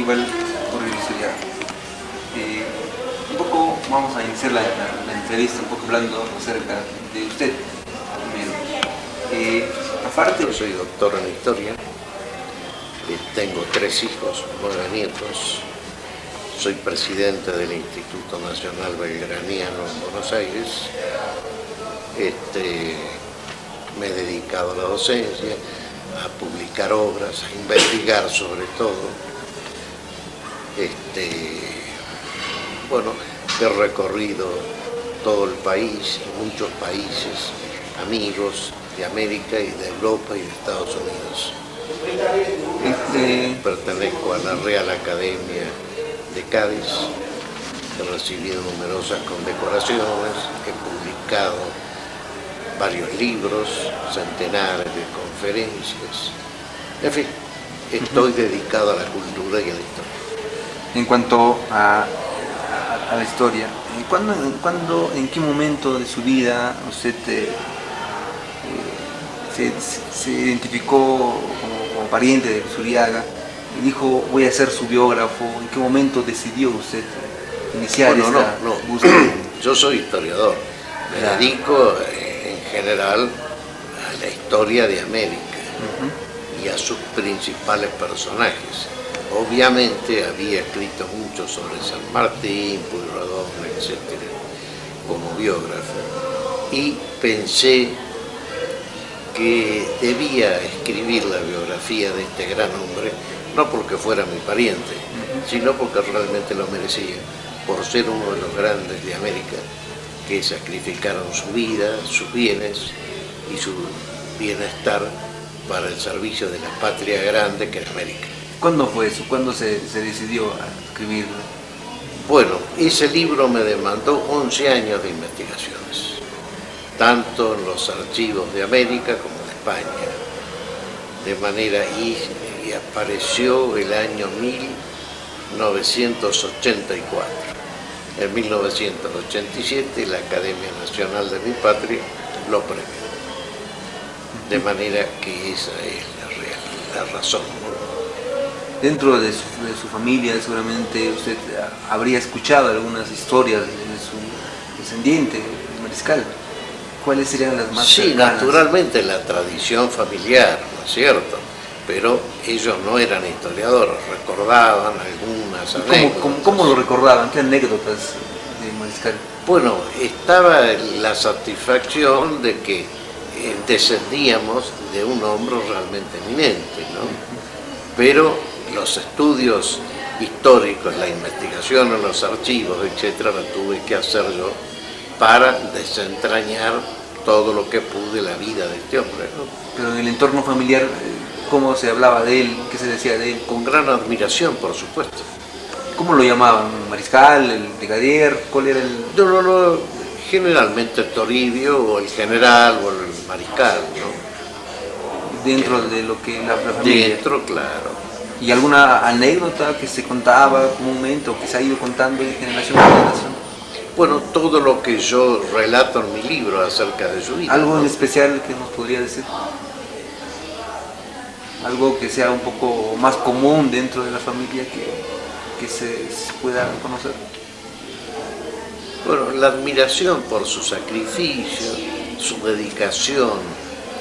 igual por historia. Un poco vamos a iniciar la entrevista un poco hablando acerca de usted primero. Aparte, yo soy doctor en historia, tengo 3 hijos, 9 nietos, soy presidente del Instituto Nacional Belgraniano en Buenos Aires, me he dedicado a la docencia, a publicar obras, a investigar sobre todo. Bueno, he recorrido todo el país, muchos países, amigos de América y de Europa y de Estados Unidos. Pertenezco a la Real Academia de Cádiz, he recibido numerosas condecoraciones, he publicado varios libros, centenares de conferencias, en fin, estoy dedicado a la cultura y a la historia. En cuanto a la historia, ¿en qué momento de su vida usted se identificó como pariente de Luzuriaga y dijo voy a ser su biógrafo? ¿En qué momento decidió usted iniciar esta búsqueda? Yo soy historiador, me dedico en general a la historia de América y a sus principales personajes. Obviamente había escrito mucho sobre San Martín, Pueyrredón, etc., como biógrafo, y pensé que debía escribir la biografía de este gran hombre, no porque fuera mi pariente, sino porque realmente lo merecía, por ser uno de los grandes de América, que sacrificaron su vida, sus bienes y su bienestar para el servicio de la patria grande que era América. ¿Cuándo fue eso? ¿Cuándo se decidió a escribirlo? Bueno, ese libro me demandó 11 años de investigaciones, tanto en los archivos de América como de España, de manera y apareció el año 1984. En 1987 la Academia Nacional de mi Patria lo premió, de manera que esa es la razón, ¿no? Dentro de su familia seguramente usted habría escuchado algunas historias de su descendiente, el mariscal. ¿Cuáles serían las más cercanas? Naturalmente la tradición familiar, ¿no es cierto? Pero ellos no eran historiadores, recordaban algunas anécdotas. ¿Cómo lo recordaban? ¿Qué anécdotas de mariscal? Bueno, estaba la satisfacción de que descendíamos de un hombre realmente eminente, ¿no? Pero los estudios históricos, la investigación en los archivos, etcétera, la tuve que hacer yo para desentrañar todo lo que pude la vida de este hombre, ¿no? Pero en el entorno familiar, ¿cómo se hablaba de él? ¿Qué se decía de él? Con gran admiración, por supuesto. ¿Cómo lo llamaban? ¿Mariscal? ¿El brigadier? ¿Cuál era el...? No, generalmente Toribio o el general o el mariscal, ¿no? Dentro de lo que la familia... Dentro, claro. ¿Y alguna anécdota que se contaba comúnmente o que se ha ido contando de generación en generación? Bueno, todo lo que yo relato en mi libro acerca de su vida. ¿Algo ¿no? en especial que nos podría decir? Algo que sea un poco más común dentro de la familia que se pueda conocer. Bueno, la admiración por su sacrificio, su dedicación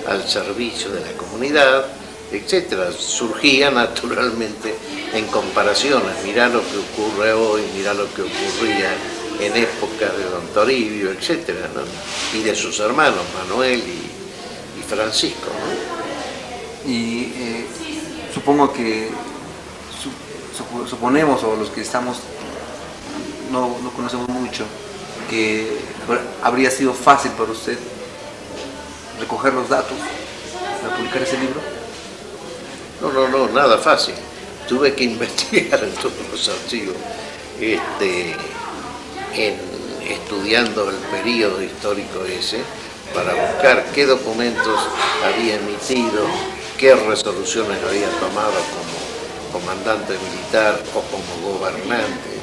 al servicio de la comunidad, etcétera, surgía naturalmente en comparaciones. Mirá lo que ocurre hoy, mirá lo que ocurría en época de don Toribio, etcétera, ¿no? Y de sus hermanos, Manuel y Francisco, ¿no? Y supongo que, suponemos, o los que estamos, no conocemos mucho, que habría sido fácil para usted recoger los datos para publicar ese libro. No, nada fácil. Tuve que investigar en todos los archivos, estudiando el periodo histórico ese, para buscar qué documentos había emitido, qué resoluciones había tomado como comandante militar o como gobernante,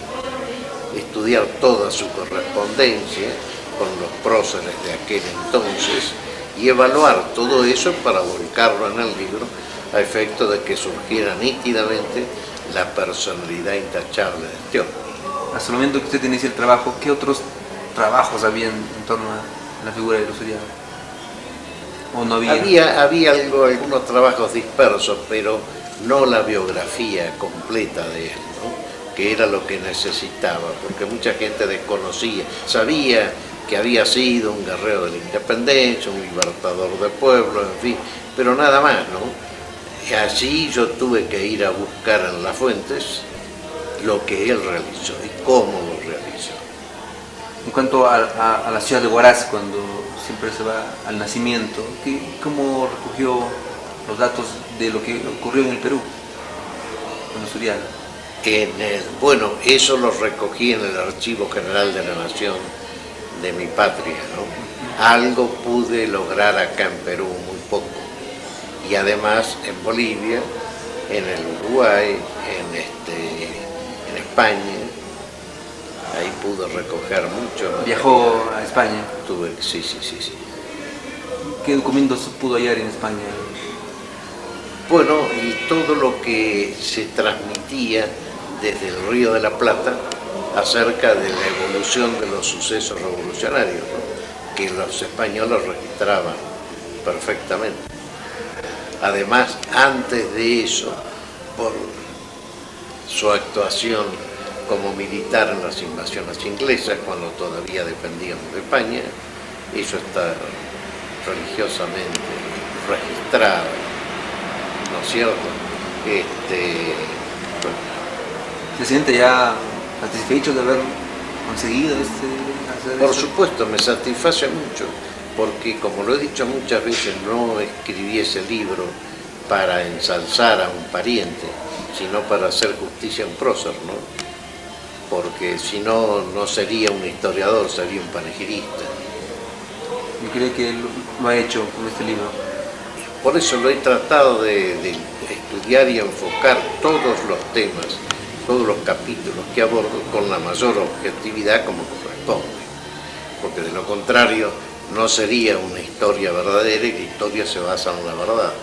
estudiar toda su correspondencia con los próceres de aquel entonces y evaluar todo eso para volcarlo en el libro a efecto de que surgiera nítidamente la personalidad intachable de este hombre. Hasta el momento que usted inicia el trabajo, ¿qué otros trabajos habían en torno a la figura de Usuriaga? ¿O no había? Había algunos trabajos dispersos, pero no la biografía completa de él, ¿no? Que era lo que necesitaba, porque mucha gente desconocía, sabía que había sido un guerrero de la independencia, un libertador de pueblos, en fin, pero nada más, ¿no? Y allí yo tuve que ir a buscar en las fuentes lo que él realizó y cómo lo realizó. En cuanto a la ciudad de Huaraz, cuando siempre se va al nacimiento, ¿cómo recogió los datos de lo que ocurrió en el Perú con Usuriaga? Bueno, eso lo recogí en el Archivo General de la Nación de mi patria, ¿no? Algo pude lograr acá en Perú, muy poco. Y además en Bolivia, en el Uruguay, en España, ahí pude recoger mucho. ¿Viajó a España? Sí. ¿Qué documentos pudo hallar en España? Bueno, y todo lo que se transmitía desde el Río de la Plata acerca de la evolución de los sucesos revolucionarios, ¿no? Que los españoles registraban perfectamente. Además, antes de eso, por su actuación como militar en las invasiones inglesas, cuando todavía dependíamos de España, eso está religiosamente registrado, ¿no es cierto? Bueno. ¿Se siente ya satisfecho de haber conseguido hacer Por eso? supuesto, me satisface mucho, porque como lo he dicho muchas veces, no escribí ese libro para ensalzar a un pariente, sino para hacer justicia a un prócer, ¿no? Porque si no, no sería un historiador, sería un panegirista. ¿Y cree que lo ha hecho con este libro? Por eso lo he tratado de estudiar y enfocar todos los temas, todos los capítulos que abordo con la mayor objetividad como corresponde, porque de lo contrario no sería una historia verdadera, y la historia se basa en la verdad.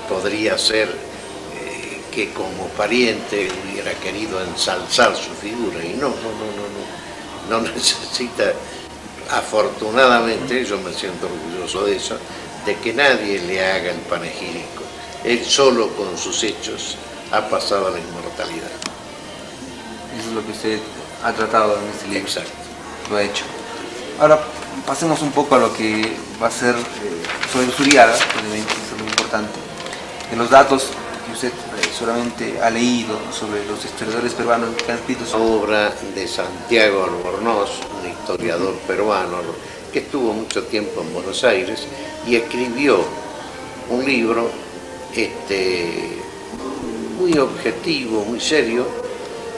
Podría ser que como pariente hubiera querido ensalzar su figura, y no necesita, afortunadamente, yo me siento orgulloso de eso, de que nadie le haga el panegírico. Él solo con sus hechos ha pasado a la inmortalidad. Eso es lo que usted ha tratado en este libro. Exacto. Lo ha hecho. Ahora pasemos un poco a lo que va a ser sobre Usuriaga, obviamente, eso es lo importante. En los datos que usted solamente ha leído sobre los historiadores peruanos que han escrito sobre... Obra de Santiago Albornoz, un historiador peruano que estuvo mucho tiempo en Buenos Aires y escribió un libro muy objetivo, muy serio,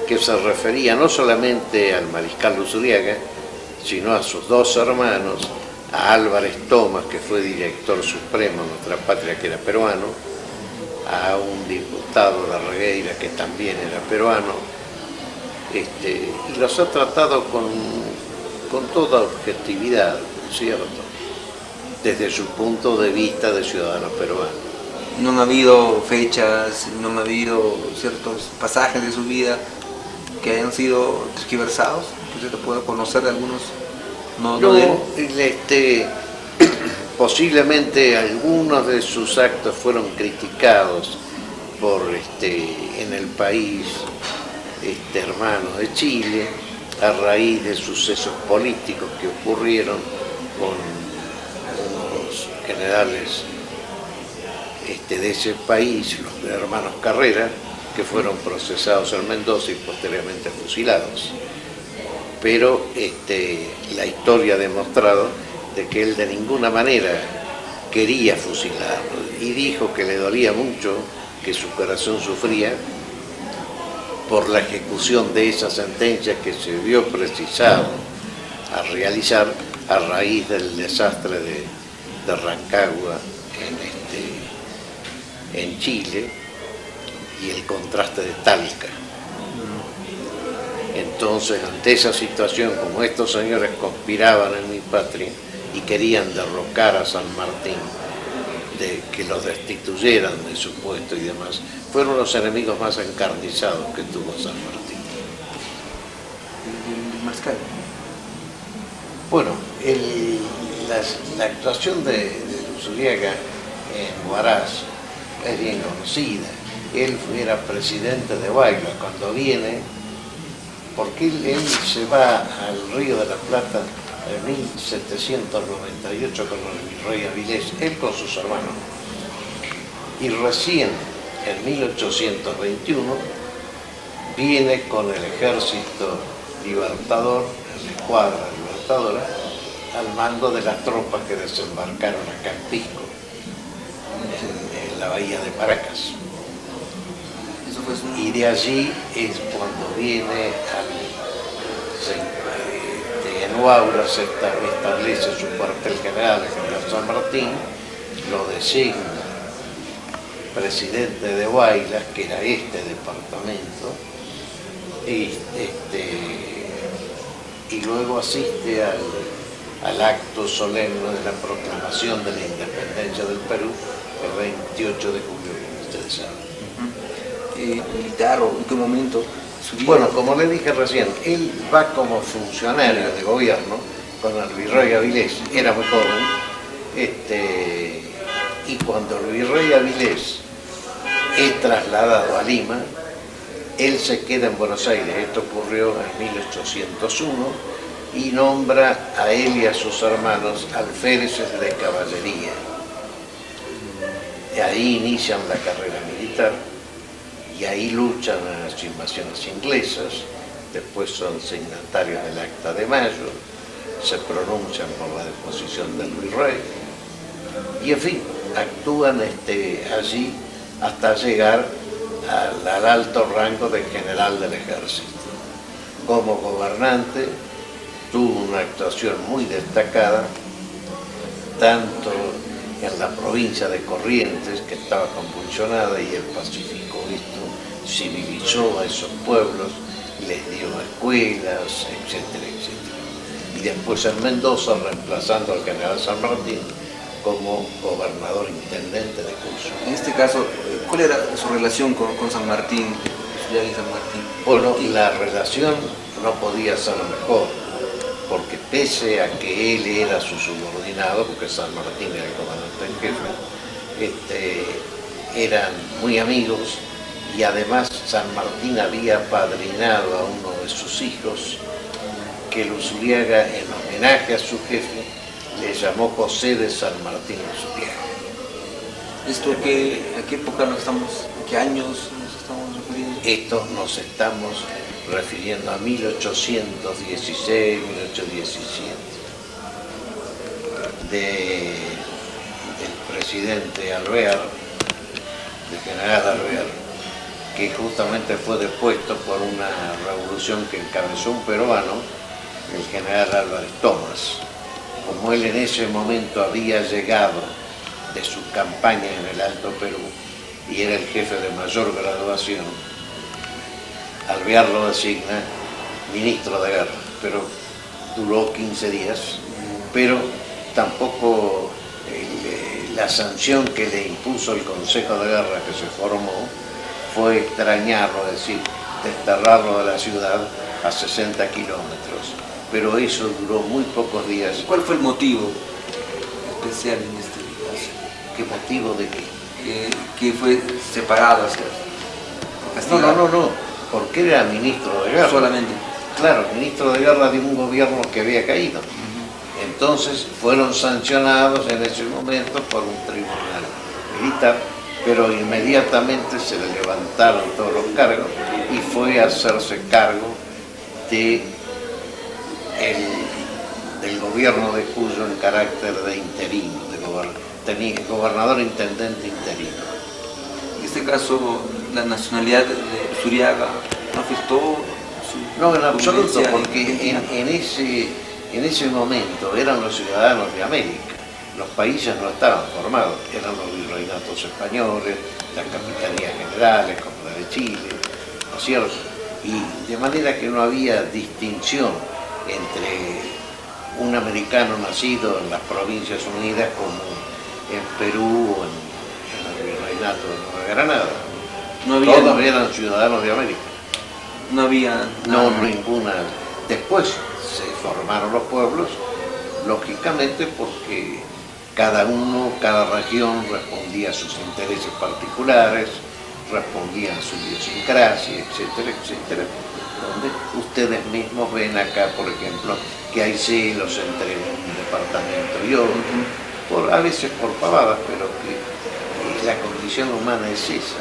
que se refería no solamente al mariscal Usuriaga, sino a sus dos hermanos, a Álvarez Thomas, que fue director supremo de nuestra patria, que era peruano, a un diputado de Regueira, que también era peruano, y los ha tratado con toda objetividad, ¿cierto? Desde su punto de vista de ciudadano peruano. No han habido fechas, no han habido ciertos pasajes de su vida que hayan sido tergiversados, que usted pueda conocer de algunos. Posiblemente algunos de sus actos fueron criticados por en el país hermanos de Chile a raíz de sucesos políticos que ocurrieron con unos generales de ese país, los hermanos Carrera, que fueron procesados en Mendoza y posteriormente fusilados. Pero la historia ha demostrado de que él de ninguna manera quería fusilarlo y dijo que le dolía mucho, que su corazón sufría por la ejecución de esa sentencia que se vio precisado a realizar a raíz del desastre de Rancagua en Chile y el contraste de Talca. Entonces, ante esa situación, como estos señores conspiraban en mi patria y querían derrocar a San Martín que los destituyeran de su puesto y demás, fueron los enemigos más encarnizados que tuvo San Martín. El mariscal. Bueno, la actuación de Luzuriaga en Huaraz es bien conocida. Él era presidente de Huaylas cuando viene, porque él se va al Río de la Plata en 1798 con el virrey Avilés, él con sus hermanos. Y recién en 1821 viene con el ejército libertador, la escuadra libertadora, al mando de las tropas que desembarcaron acá en Pisco, en la bahía de Paracas. Y de allí es cuando viene en Huaura, se establece su cuartel general, el general San Martín, lo designa presidente de Huaylas, que era este departamento, y luego asiste al acto solemne de la proclamación de la independencia del Perú el 28 de julio, como ustedes saben. Militar o en qué momento su vida. Bueno, como le dije recién, él va como funcionario de gobierno con el virrey Avilés, era muy joven, y cuando el virrey Avilés es trasladado a Lima, él se queda en Buenos Aires. Esto ocurrió en 1801 y nombra a él y a sus hermanos alféreces de caballería. Y ahí inician la carrera militar y ahí luchan en las invasiones inglesas, después son signatarios del Acta de Mayo, se pronuncian por la deposición del virrey y en fin, actúan allí hasta llegar al alto rango de general del ejército. Como gobernante tuvo una actuación muy destacada, tanto en la provincia de Corrientes, que estaba convulsionada, y él pacificó esto, civilizó a esos pueblos, les dio escuelas, etcétera, etcétera. Y después en Mendoza, reemplazando al general San Martín como gobernador intendente de Cuyo. En este caso, ¿cuál era su relación con San Martín, Luzuriaga y San Martín? Bueno, la relación no podía ser mejor, porque pese a que él era su subordinado, porque San Martín era el comandante en jefe, eran muy amigos, y además San Martín había apadrinado a uno de sus hijos, que Luzuriaga, en homenaje a su jefe, le llamó José de San Martín Luzuriaga. ¿Esto a qué época nos estamos, a qué años nos estamos refiriendo? Esto nos estamos refiriendo a 1816, 1817, del presidente Alvear, del general Alvear, que justamente fue depuesto por una revolución que encabezó un peruano, el general Álvarez Thomas. Como él en ese momento había llegado de su campaña en el Alto Perú y era el jefe de mayor graduación, Alvear lo designa ministro de guerra, pero duró 15 días, pero tampoco la sanción que le impuso el Consejo de Guerra que se formó fue extrañarlo, es decir, desterrarlo de la ciudad a 60 kilómetros, pero eso duró muy pocos días. ¿Cuál fue el motivo especial en este caso? ¿Qué motivo de qué? Que fue separado, No, porque era ministro de guerra. Solamente. Claro, ministro de guerra de un gobierno que había caído. Entonces fueron sancionados en ese momento por un tribunal militar, pero inmediatamente se le levantaron todos los cargos y fue a hacerse cargo del gobierno de Cuyo en carácter de interino, gobernador intendente interino. En este caso, la nacionalidad de Luzuriaga no afectó su... No, en absoluto, convivencia porque en ese momento eran los ciudadanos de América. Los países no estaban formados, eran los virreinatos españoles, las capitanías generales, como la de Chile, ¿no es cierto? Y de manera que no había distinción entre un americano nacido en las Provincias Unidas como en Perú o en el Virreinato de Nueva Granada. No había, Todos eran ciudadanos de América. no había No, nada. ninguna. Después se formaron los pueblos, lógicamente porque cada región respondía a sus intereses particulares, respondía a su idiosincrasia, etcétera, etcétera. Donde ustedes mismos ven acá, por ejemplo, que hay celos entre un departamento y otro, a veces por pavadas, pero que la condición humana es esa.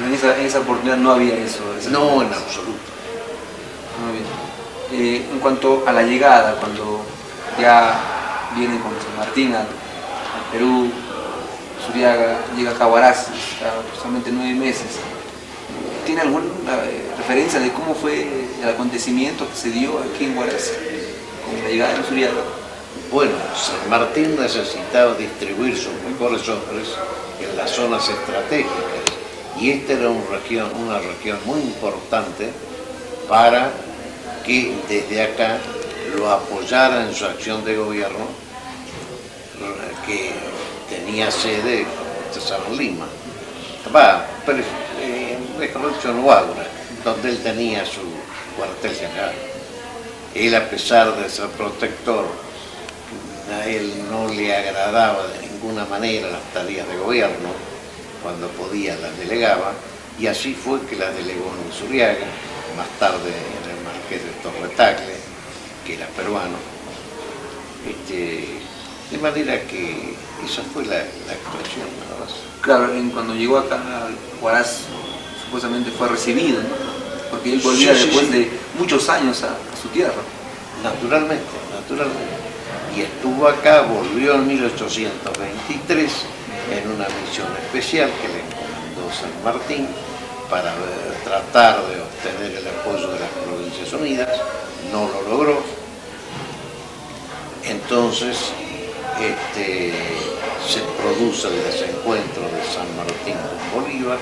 En esa oportunidad no había eso. No, en absoluto. Muy bien. En cuanto a la llegada, cuando ya vienen con San Martín al Perú, Zuriaga llega a Huaraz, está aproximadamente 9 meses. ¿Tiene alguna referencia de cómo fue el acontecimiento que se dio aquí en Huaraz con la llegada de Zuriaga? Bueno, San Martín necesitaba distribuir sus mejores hombres en las zonas estratégicas y esta era una región muy importante para que desde acá lo apoyara en su acción de gobierno, que tenía sede, estaba en Lima, mejor dicho, en Huaura, donde él tenía su cuartel general. Él, a pesar de ser protector, a él no le agradaba de ninguna manera las tareas de gobierno, cuando podía las delegaba, y así fue que las delegó en Zuriaga, más tarde en el Marqués de Torre-Tagle, que era peruano. De manera que esa fue la actuación, nada más. Claro, cuando llegó acá a Huaraz, supuestamente fue recibido, ¿no? Porque él volvía después de muchos años a su tierra. Naturalmente. Y estuvo acá, volvió en 1823 en una misión especial que le encomendó San Martín para tratar de obtener el apoyo de las Provincias Unidas. No lo logró. Entonces se produce el desencuentro de San Martín con Bolívar.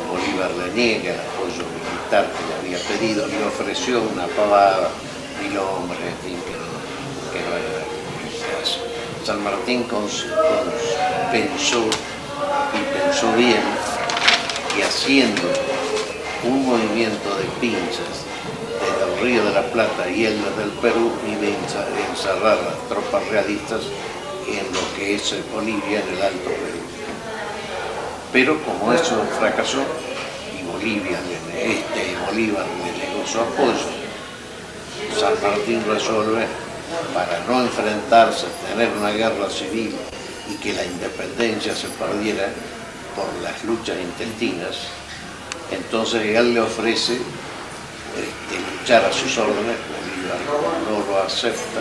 Bolívar le niega el apoyo militar que le había pedido, le ofreció una pavada, 1000 hombres, en fin, que no era el caso. San Martín pensó bien, que haciendo un movimiento de pinzas desde el Río de la Plata y él desde el Perú, iba a encerrar las tropas realistas en lo que es Bolivia, en el Alto Perú. Pero como eso fracasó y Bolívar le negó su apoyo, San Martín resuelve, para no enfrentarse, tener una guerra civil y que la independencia se perdiera por las luchas intestinas, entonces él le ofrece luchar a sus órdenes. Bolívar no lo acepta.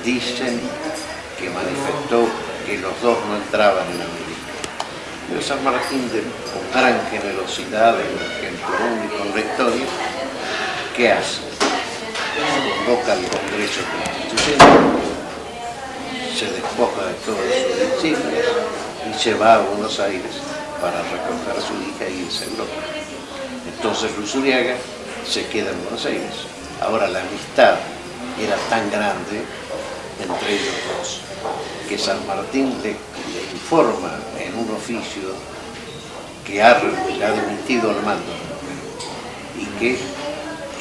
Dicen que manifestó que los dos no entraban en América. Pero San Martín, con gran generosidad, un ejemplo único en la historia, ¿qué hace? Convoca al Congreso Constitucional, se despoja de todas sus insignias y se va a Buenos Aires para recoger a su hija e irse a Europa. Entonces Luis Zuriaga se queda en Buenos Aires. Ahora la amistad era tan grande entre ellos dos que San Martín le informa en un oficio que ha dimitido al mando y que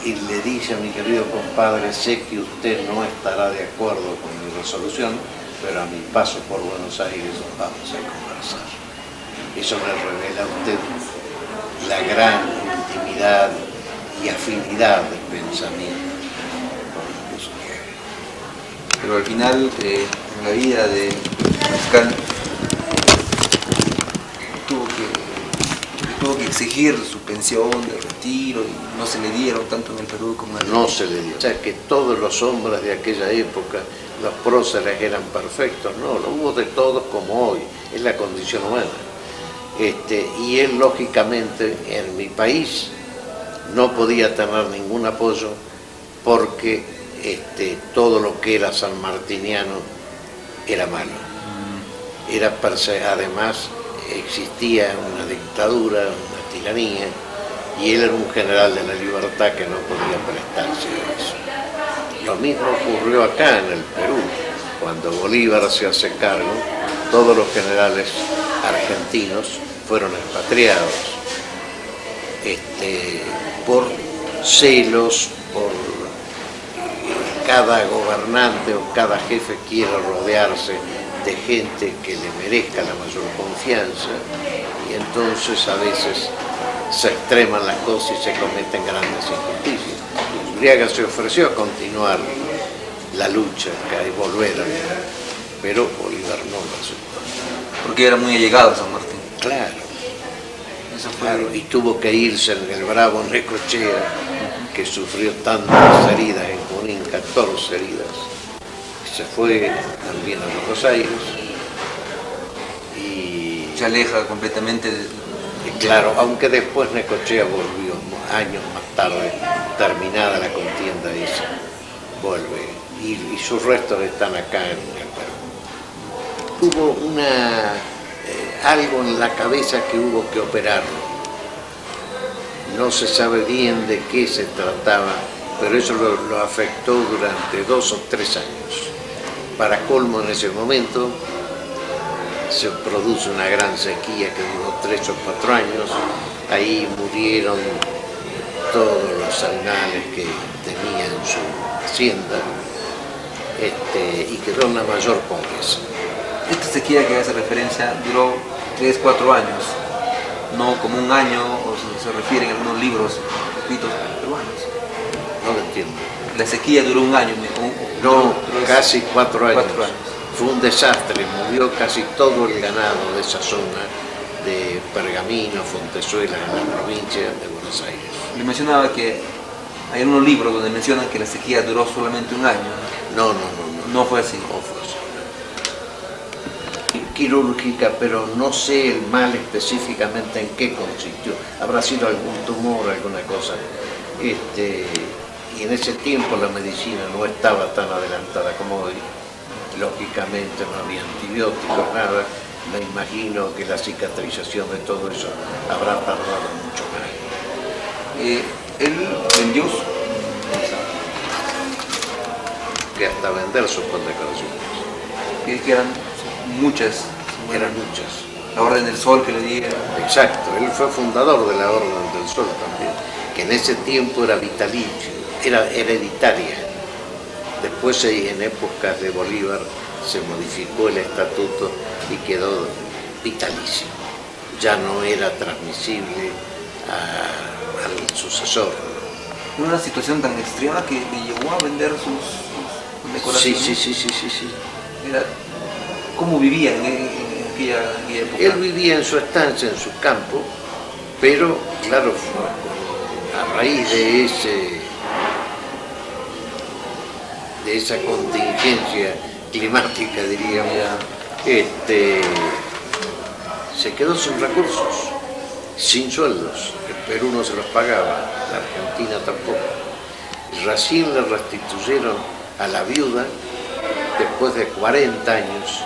le dice a mi querido compadre: sé que usted no estará de acuerdo con mi resolución, pero a mi paso por Buenos Aires vamos a conversar. Eso le revela a usted la gran intimidad y afinidad de pensamiento con Luis Zuriaga. Pero al final, en la vida de Pascal, tuvo que exigir su pensión de retiro y no se le dieron tanto en el Perú como en el No se le dio. O sea que todos los hombres de aquella época, los próceres, eran perfectos. No, lo hubo de todos como hoy. Es la condición humana. Y él, lógicamente, en mi país no podía tener ningún apoyo porque todo lo que era sanmartiniano era malo. Además, existía una dictadura, una tiranía, y él era un general de la libertad que no podía prestarse a eso. Lo mismo ocurrió acá en el Perú, cuando Bolívar se hace cargo, todos los generales argentinos fueron expatriados por celos, por cada gobernante o cada jefe quiere rodearse de gente que le merezca la mayor confianza, y entonces a veces se extreman las cosas y se cometen grandes injusticias. Luzuriaga se ofreció a continuar la lucha, a volver, pero Bolívar no lo aceptó. Porque era muy allegado a San Martín. Claro. Eso fue... Claro, y tuvo que irse en el bravo Necochea, que sufrió tantas heridas en Junín, 14 heridas. Se fue también a Buenos Aires y se aleja completamente de... Claro, aunque después Necochea volvió años más tarde, terminada la contienda esa, vuelve y sus restos están acá en el Perú. Hubo algo en la cabeza que hubo que operarlo. No se sabe bien de qué se trataba, pero eso lo afectó durante 2 o 3 años. Para colmo, en ese momento se produce una gran sequía que duró 3 o 4 años. Ahí murieron todos los animales que tenía en su hacienda y quedó una mayor pobreza. Esta sequía que hace referencia duró 3-4 años, no como un año, o se refieren en algunos libros escritos peruanos. No lo entiendo. La sequía duró un año, no, casi 4 años. 4 años. Fue un desastre, murió casi todo el ganado de esa zona de Pergamino, Fontezuela, en la provincia de Buenos Aires. Le mencionaba que hay unos libros donde mencionan que la sequía duró solamente un año. No fue así. No fue así. Quirúrgica, pero no sé el mal específicamente en qué consistió. Habrá sido algún tumor, alguna cosa. Y en ese tiempo la medicina no estaba tan adelantada como hoy. Lógicamente no había antibióticos, nada. Me imagino que la cicatrización de todo eso habrá tardado mucho más. Él vendió que hasta vender sus condecoraciones. Que eran muchas. Eran muchas. La Orden del Sol que le dieron. Exacto, él fue fundador de la Orden del Sol también, que en ese tiempo era vitalicio, era hereditaria. Después, en épocas de Bolívar, se modificó el estatuto y quedó vitalicio. Ya no era transmisible al sucesor. Una situación tan extrema que le llevó a vender sus condecoraciones. Sí. Era, ¿cómo vivía en aquella época? Él vivía en su estancia, en su campo, pero claro, a raíz de esa contingencia climática, diríamos, se quedó sin recursos, sin sueldos. El Perú no se los pagaba, la Argentina tampoco. Y recién le restituyeron a la viuda, después de 40 años,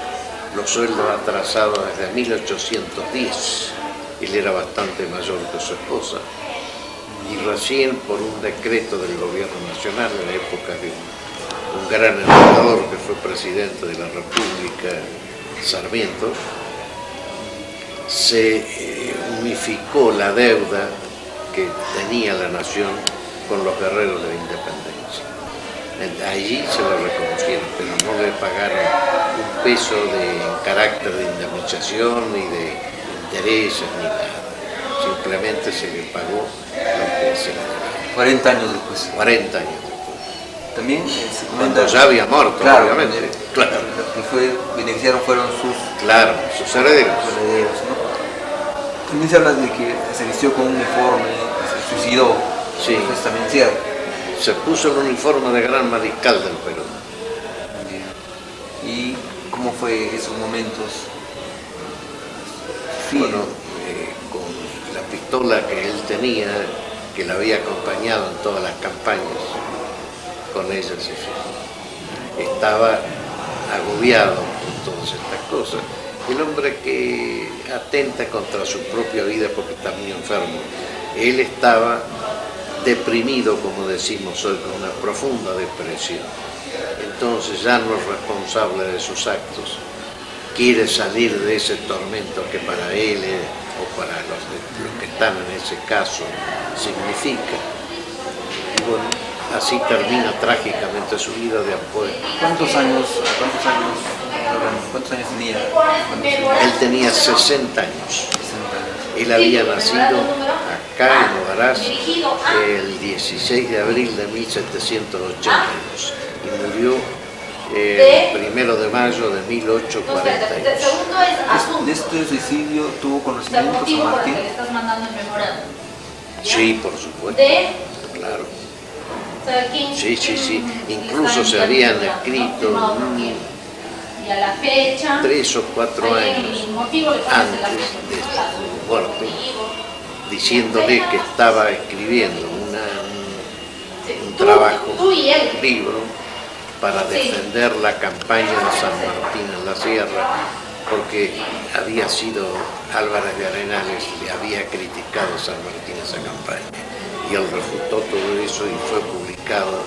los sueldos atrasados desde 1810. Él era bastante mayor que su esposa. Y recién por un decreto del gobierno nacional, en la época de un gran emperador que fue presidente de la República, Sarmiento, se unificó la deuda que tenía la nación con los guerreros de la independencia. Allí se lo reconocieron, pero no le pagaron un peso en carácter de indemnización, ni de intereses, ni nada. Simplemente se le pagó lo que se le debía. 40 años después. 40 años después. También se comenta... Cuando ya había muerto, claro, obviamente. Claro. Los que beneficiaron fueron sus herederos. ¿no? También se habla de que se vistió con un uniforme, se suicidó. Sí. Eso es también cierto. Se puso el uniforme de gran mariscal del Perú. ¿Y cómo fue esos momentos? Sí, bueno, con la pistola que él tenía, que la había acompañado en todas las campañas, con ella se fue. Estaba agobiado por todas estas cosas. El hombre que atenta contra su propia vida porque está muy enfermo. Él estaba deprimido, como decimos hoy, con una profunda depresión. Entonces ya no es responsable de sus actos. quiere salir de ese tormento que para él o para los que están en ese caso significa. Y bueno, así termina trágicamente su vida de después. ¿Cuántos años tenía cuando Él tenía 60 años. Él había nacido acá en Huaraz el 16 de abril de 1782 y murió el 1 de mayo de 1842. ¿De este suicidio tuvo conocimiento San Martín? Sí, por supuesto, claro. Sí. Incluso se habían escrito 3 o 4 años antes de su muerte, diciéndole que estaba escribiendo un trabajo, un libro, para defender la campaña de San Martín en la Sierra, porque había sido Álvarez de Arenales, le había criticado a San Martín esa campaña, y él refutó todo eso y fue publicado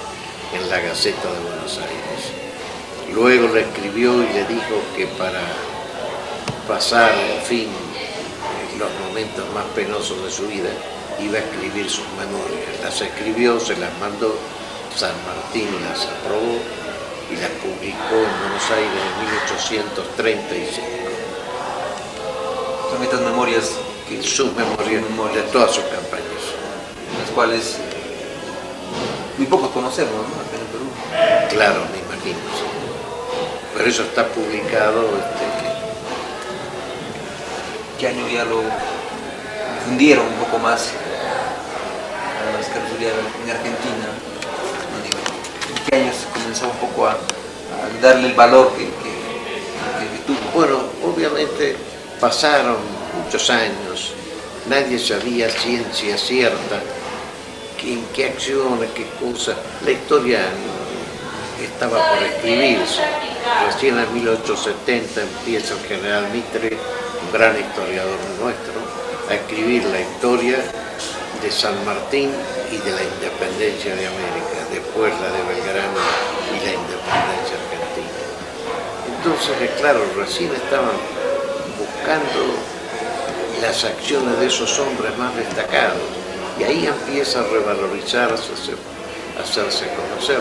en la Gaceta de Buenos Aires. Luego le escribió y le dijo que para pasar, en fin, los momentos más penosos de su vida, iba a escribir sus memorias. Las escribió, se las mandó, San Martín las aprobó y las publicó en Buenos Aires en 1835. Son estas memorias sus memorias de todas sus campañas, las cuales muy pocos conocemos, ¿no? Acá en el Perú. Claro, me imagino. Sí. Pero eso está publicado. ¿Qué año ya lo difundieron un poco más a la escritura en Argentina? No digo, ¿en qué años comenzó un poco a darle el valor que tuvo? Bueno, obviamente pasaron muchos años, nadie sabía ciencia cierta en qué acciones, qué cosas. La historia estaba por escribirse. Recién en 1870 empieza el general Mitre, un gran historiador nuestro, a escribir la historia de San Martín y de la independencia de América, después la de Belgrano y la independencia argentina. Entonces, claro, recién estaban buscando las acciones de esos hombres más destacados, y ahí empieza a revalorizarse, a hacerse conocer.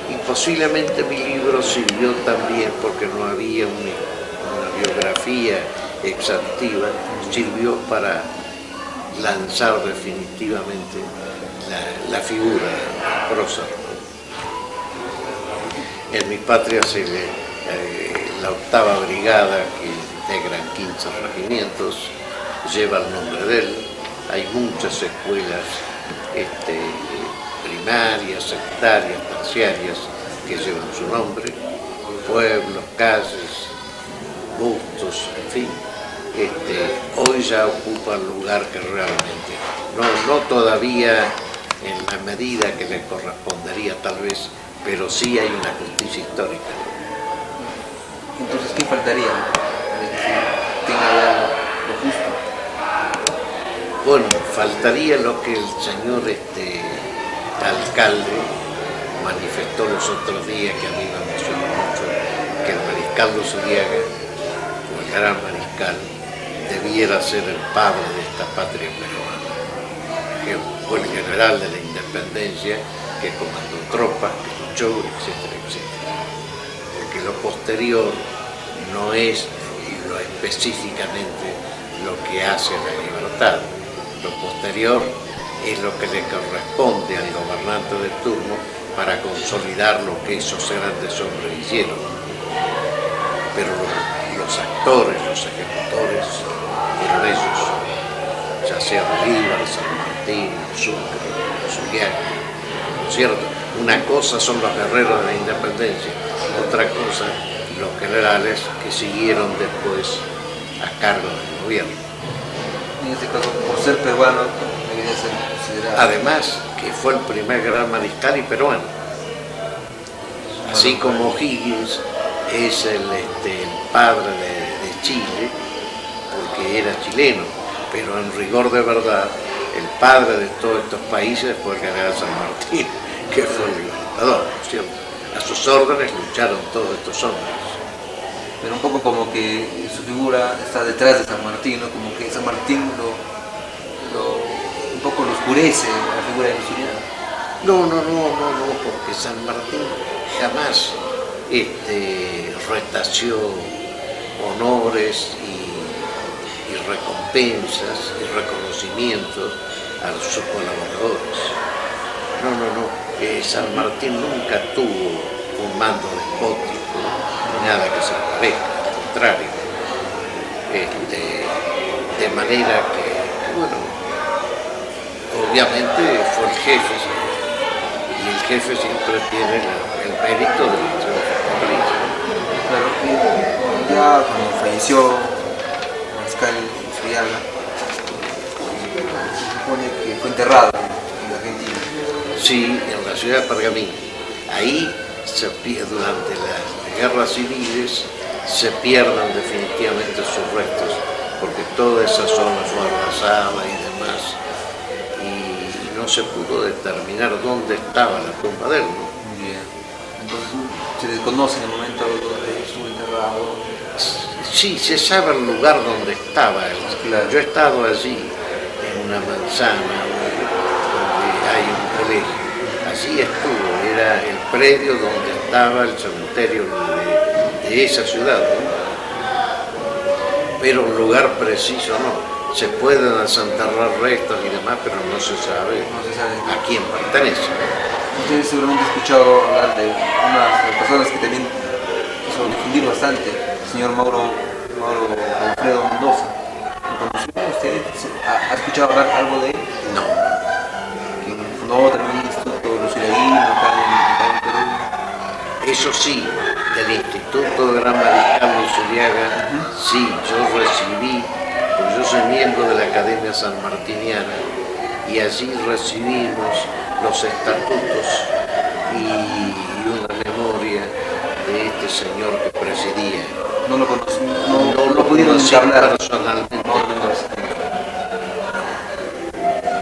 Y posiblemente mi libro sirvió también, porque no había una biografía exhaustiva, sirvió para lanzar definitivamente la figura de Prócer. En mi patria la 8ª Brigada, que integran 15 regimientos, lleva el nombre de él. Hay muchas escuelas primarias, secundarias, terciarias que llevan su nombre, pueblos, calles, bustos, en fin. Hoy ya ocupa el lugar que realmente, no todavía en la medida que le correspondería tal vez, pero sí hay una justicia histórica. Entonces, ¿qué faltaría? Tenga ya lo justo. Bueno, faltaría lo que el señor alcalde manifestó los otros días, que a mí me emocionó mucho, que el mariscal Luzuriaga, o el gran mariscal, debiera ser el padre de esta patria peruana, que fue el general de la independencia, que comandó tropas, que luchó, etcétera, etcétera. Porque lo posterior no es específicamente lo que hace la libertad. Lo posterior es lo que le corresponde al gobernante de turno para consolidar lo que esos grandes hombres hicieron. Pero los actores, los ejecutores, fueron ellos, ya sea Bolívar, San Martín, Sucre, Zuliaga, ¿no es cierto? Una cosa son los guerreros de la independencia, otra cosa los generales que siguieron después a cargo del gobierno. En este caso, por ser peruano, debería ser considerado. Además, que fue el primer gran mariscal y peruano. Así como O'Higgins es el padre de Chile, porque era chileno, pero en rigor de verdad, el padre de todos estos países fue el general San Martín, que fue el libertador, ¿no es cierto? A sus órdenes lucharon todos estos hombres. pero un poco como que su figura está detrás de San Martín, ¿no? Como que San Martín un poco lo oscurece la figura de Lusuriaga. No, porque San Martín jamás retació honores y recompensas y reconocimientos a sus colaboradores. San Martín nunca tuvo un mando despótico, ni nada que se le parezca, al contrario. De manera que, bueno, obviamente fue el jefe, y el jefe siempre tiene el mérito del triunfo. Claro, ya cuando falleció Mariscal Lusuriaga, se supone que fue enterrado en Argentina. Sí, en la ciudad de Pergamino. Ahí durante las guerras civiles se pierden definitivamente sus restos, porque toda esa zona fue arrasada y demás, y no se pudo determinar dónde estaba la tumba de él, ¿no? Bien. Entonces se desconoce en el momento donde estuvo enterrado. Sí, se sabe el lugar donde estaba él. Claro. Yo he estado allí, en una manzana, donde hay un colegio. Allí estuvo, era el predio donde estaba el cementerio de esa ciudad, ¿no? Pero un lugar preciso no. Se pueden desenterrar restos y demás, pero no se sabe a quién pertenece. Ustedes seguramente han escuchado hablar de unas personas que también quiso difundir bastante, el señor Mauro Alfredo Mendoza. ¿Lo conoció usted? ¿Ha escuchado hablar algo de él? No. Que fundó también el Instituto Lusuriaguino acá en Perú. Eso sí, del Instituto de Gran Mariscal Lusuriaga, sí, yo recibí, porque yo soy miembro de la Academia Sanmartiniana, y allí recibimos los estatutos y una memoria de este señor que presidía. No lo conocí, No lo pudieron conocí hablar personalmente.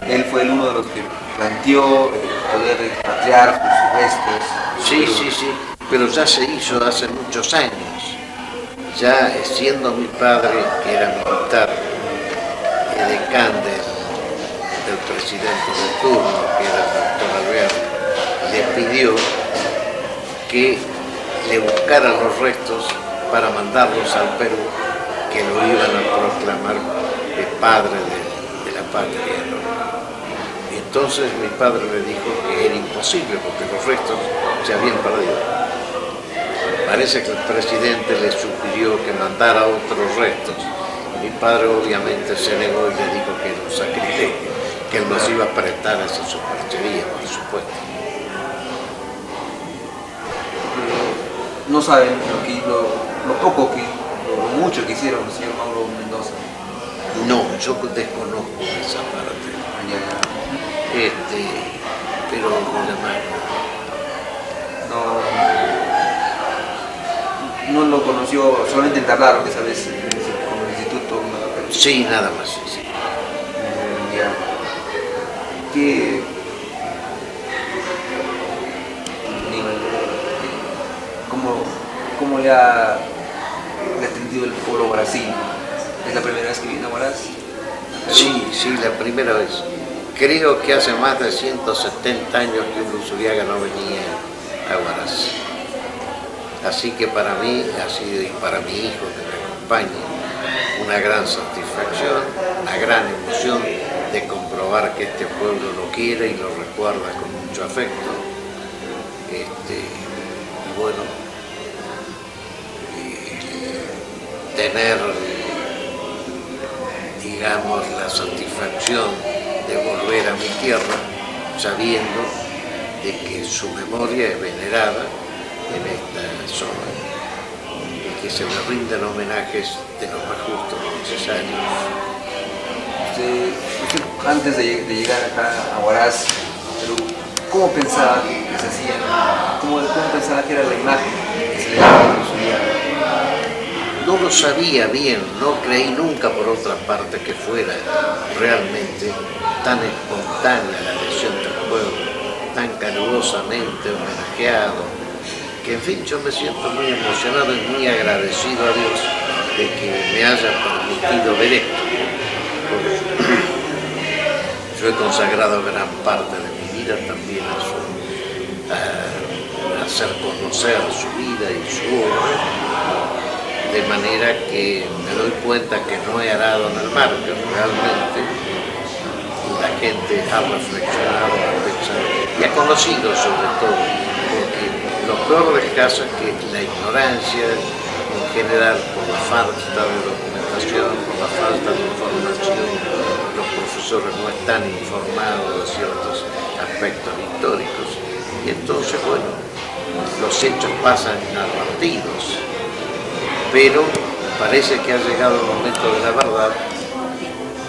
Él fue uno de los que planteó poder repatriar sus restos. Sí, pero ya se hizo hace muchos años. Ya siendo mi padre, que era militar, edecán del presidente de turno, que era el doctor Alvear, le pidió que le buscaran los restos para mandarlos al Perú, que lo iban a proclamar el padre de la patria, ¿no? Y entonces mi padre le dijo que era imposible porque los restos se habían perdido. Parece que el presidente le sugirió que mandara otros restos. Mi padre obviamente se negó y le dijo que era un sacrilegio, que él nos iba a prestar a esa superchería, por supuesto. No saben lo mucho que hicieron el señor Mauro Mendoza. No, yo desconozco esa parte. Pero lo demás no lo conoció, solamente entablaron esa vez con el instituto. sí, nada más, sí. ¿Qué cómo le ha atendido el pueblo brasileño? ¿Es la primera vez que viene a Huaraz? Sí, la primera vez. Creo que hace más de 170 años que Lusuriaga no venía a Huaraz. Así que para mí ha sido, y para mi hijo que me acompaña, una gran satisfacción, una gran emoción de comprobar que este pueblo lo quiere y lo recuerda con mucho afecto. Y bueno, tener, digamos, la satisfacción de volver a mi tierra sabiendo de que su memoria es venerada en esta zona y que se le rinden homenajes de los más justos y necesarios. Usted, antes de llegar acá a Huaraz, ¿cómo pensaba que se hacía? ¿Cómo pensaba que era la imagen que se le daba a Lusuriaga? No lo sabía bien, no creí nunca por otra parte que fuera realmente tan espontánea la adhesión del pueblo, tan calurosamente homenajeado, que en fin, yo me siento muy emocionado y muy agradecido a Dios de que me haya permitido ver esto. Yo he consagrado gran parte de mi vida también a hacer conocer su vida y su obra, de manera que me doy cuenta que no he arado en el mar, que realmente la gente ha reflexionado, ha pensado y ha conocido sobre todo, porque lo peor del caso es que la ignorancia en general, por la falta de documentación, por la falta de información, los profesores no están informados de ciertos aspectos históricos y entonces, bueno, los hechos pasan inadvertidos, pero parece que ha llegado el momento de la verdad.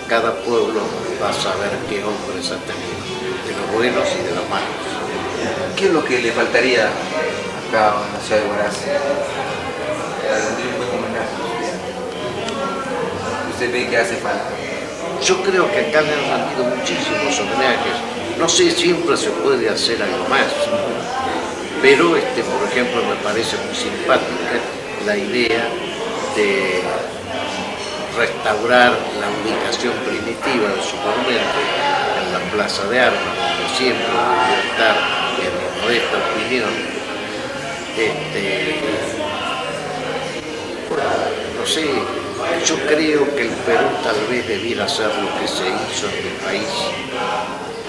Cada pueblo va a saber qué hombres ha tenido, de los buenos y de los malos. ¿Qué es lo que le faltaría acá en la ciudad de Huaraz para rendir un buen homenaje? ¿Usted ve que hace falta? Yo creo que acá le han rendido muchísimos homenajes. No sé, siempre se puede hacer algo más, pero por ejemplo, me parece muy simpática la idea de restaurar la ubicación primitiva de su monumento en la Plaza de Armas, donde siempre debió estar, en mi modesta opinión. No sé, yo creo que el Perú tal vez debiera hacer lo que se hizo en mi país,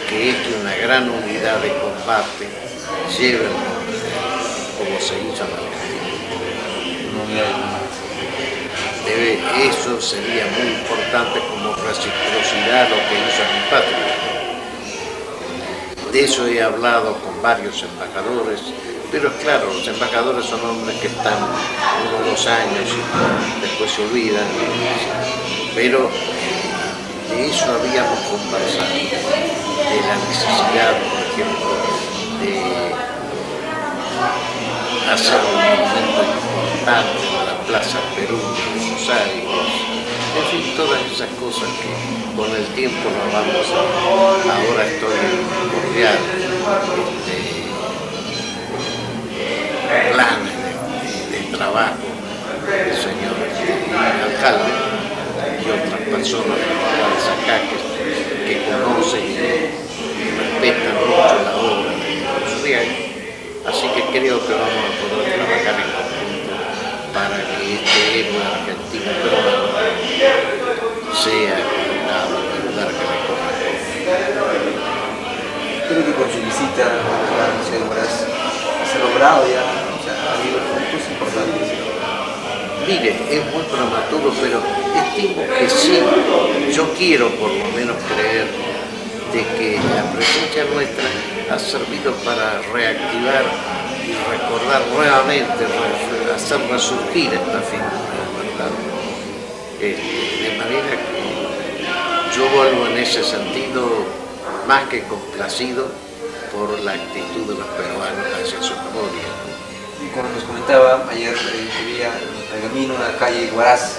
que es que una gran unidad de combate lleve el nombre, como se hizo en Argentina. Una unidad de combate. Eso sería muy importante como reciprocidad lo que hizo mi patria. De eso he hablado con varios embajadores, pero claro, los embajadores son hombres que están 1 o 2 años y después se olvidan, pero de eso habíamos conversado, de la necesidad, por ejemplo, de hacer un movimiento importante en la Plaza Perú de Buenos Aires, en fin, todas esas cosas que con el tiempo nos vamos a... Ahora estoy en cordial planes de trabajo del señor alcalde y otras personas vinculadas acá que conocen y respetan mucho la obra de Zuriaga. Así que creo que vamos a poder trabajar en conjunto para que este héroe argentino peruano sea colocado en el lugar que le corresponde. Creo que con su visita a la ciudad de Huaraz se ha logrado ya, ha habido puntos importantes. Mire, es muy prematuro, pero estimo que sí. Yo quiero por lo menos creer de que la presencia nuestra ha servido para reactivar y recordar nuevamente, hacer resurgir esta figura, ¿verdad? De manera que yo vuelvo en ese sentido más que complacido por la actitud de los peruanos hacia su memoria. Y como nos comentaba ayer, que veía en Pergamino una calle Huaraz.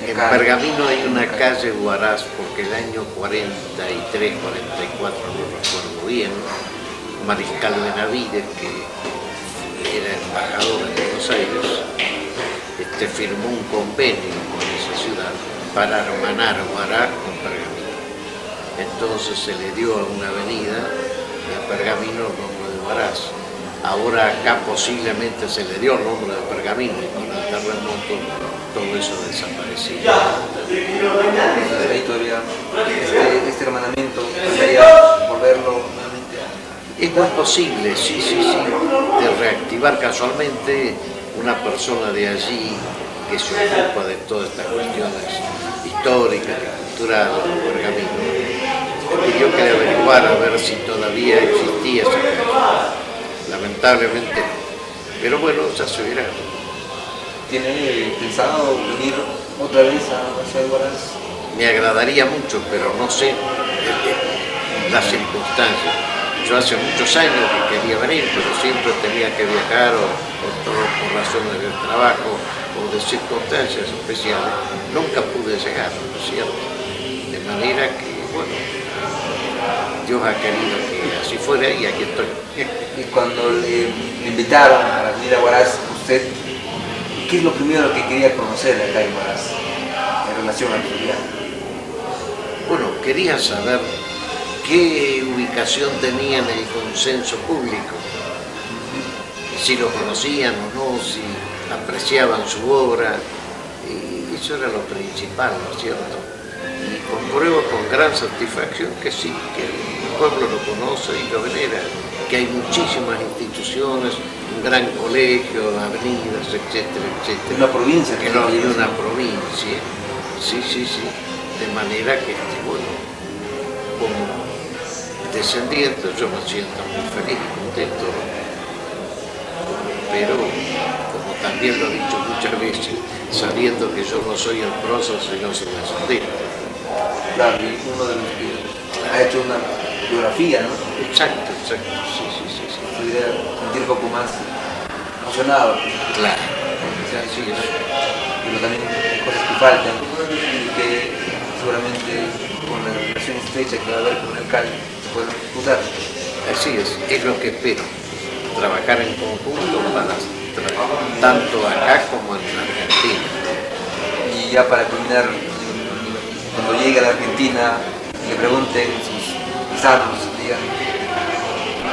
En Pergamino hay una calle Huaraz porque el año 43, 44, no recuerdo bien, Mariscal Benavides, que era embajador en Buenos Aires, firmó un convenio con esa ciudad para hermanar Huaraz con Pergamino. Entonces se le dio a una avenida de Pergamino el nombre de Huaraz. Ahora acá posiblemente se le dio el nombre de Pergamino y con el terremoto todo eso desapareció. Ahí todavía este hermanamiento podría volverlo nuevamente a... Es muy posible, sí, de reactivar casualmente una persona de allí que se ocupa de todas estas cuestiones históricas y culturales de Pergamino. Pidió que le averiguara a ver si todavía existía esa cosa. Lamentablemente no. Pero bueno, ya se verá. ¿Tiene pensado venir otra vez a la ciudad de Huaraz? Me agradaría mucho, pero no sé las circunstancias. Yo hace muchos años que quería venir, pero siempre tenía que viajar o por razones del trabajo o de circunstancias especiales. Nunca pude llegar, ¿no es cierto? De manera que, bueno, Dios ha querido que así fuera y aquí estoy. Y cuando le invitaron a venir a Huaraz, usted, ¿qué es lo primero que quería conocer acá en Huaraz en relación a Zuliana? Bueno, quería saber qué ubicación tenía en el consenso público, si lo conocían o no, si apreciaban su obra, y eso era lo principal, ¿no es cierto? Y compruebo con gran satisfacción que sí, que el pueblo lo conoce y lo venera, que hay muchísimas instituciones, un gran colegio, avenidas, etcétera, etcétera. Una provincia. Que no hay una provincia, sí, de manera que, bueno, como descendiente yo me siento muy feliz y contento, pero como también lo he dicho muchas veces, sabiendo que yo no soy el prócer sino su descendiente. Claro, y uno de los que ha hecho una biografía, ¿no? Exacto, sí. Se debería sentir un poco más emocionado. Claro. Sí, pero también hay cosas que faltan y que seguramente con la relación estrecha que va a haber con el alcalde se pueden ejecutar. Así es lo que espero, trabajar en conjunto tanto acá como en Argentina. Y ya para terminar, cuando llegue a la Argentina y le pregunten sus paisanos, digan,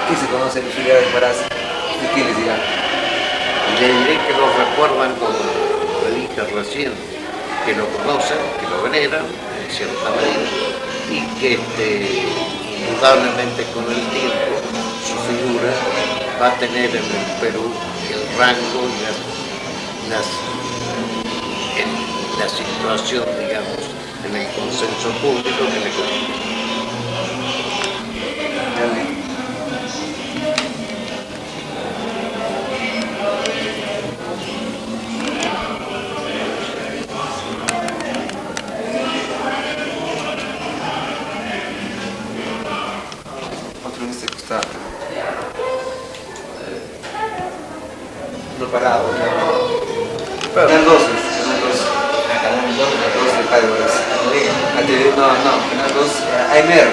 ¿qué se conoce de Zuliana de Huaraz? ¿Y qué les dirán? Y le diré que lo recuerdan como le dije recién, que lo conocen, que lo veneran en cierta medida y que indudablemente con el tiempo su figura va a tener en el Perú el rango y la situación, digamos, en el consenso público que le corresponde. Otro en este costado. No parado. Canal 12. Canal 2 de Padre Huaraz. Canal 2, AMR.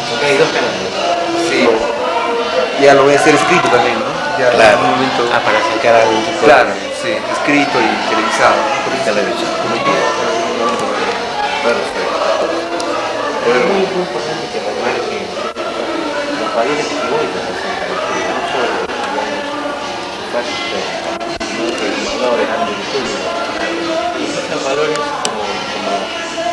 Ok, hay dos canales. Sí. Ya lo voy a hacer escrito también, ¿no? Ya Claro. en un momento. Para sacar algún tipo de... Claro, sí, escrito y televisado. Televisión. Perfecto. Pero es muy importante que remarque los valores que hoy representan el Perú, no solo, digamos, sino que los valores ambientales. Y esos valores como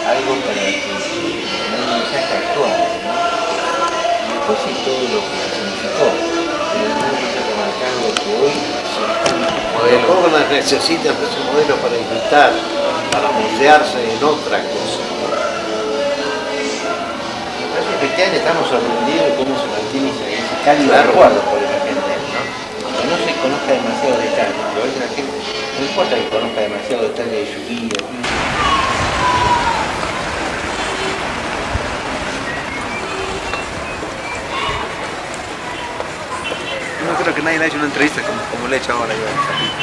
algo para que no un mensaje actual, ¿no? Y después sí todo lo que significó, pero no está remarcando que hoy son tan Los jóvenes necesitan ese modelo para imitar, para moldearse en otra cosa. Me parece que este año estamos sorprendidos de cómo se mantiene ese cálido recuerdo por la gente, ¿no? Aunque no se conozca demasiado detalle, pero hoy la gente no importa que conozca demasiado detalle de su vida. No creo que nadie le haya hecho una entrevista como le he hecho ahora yo.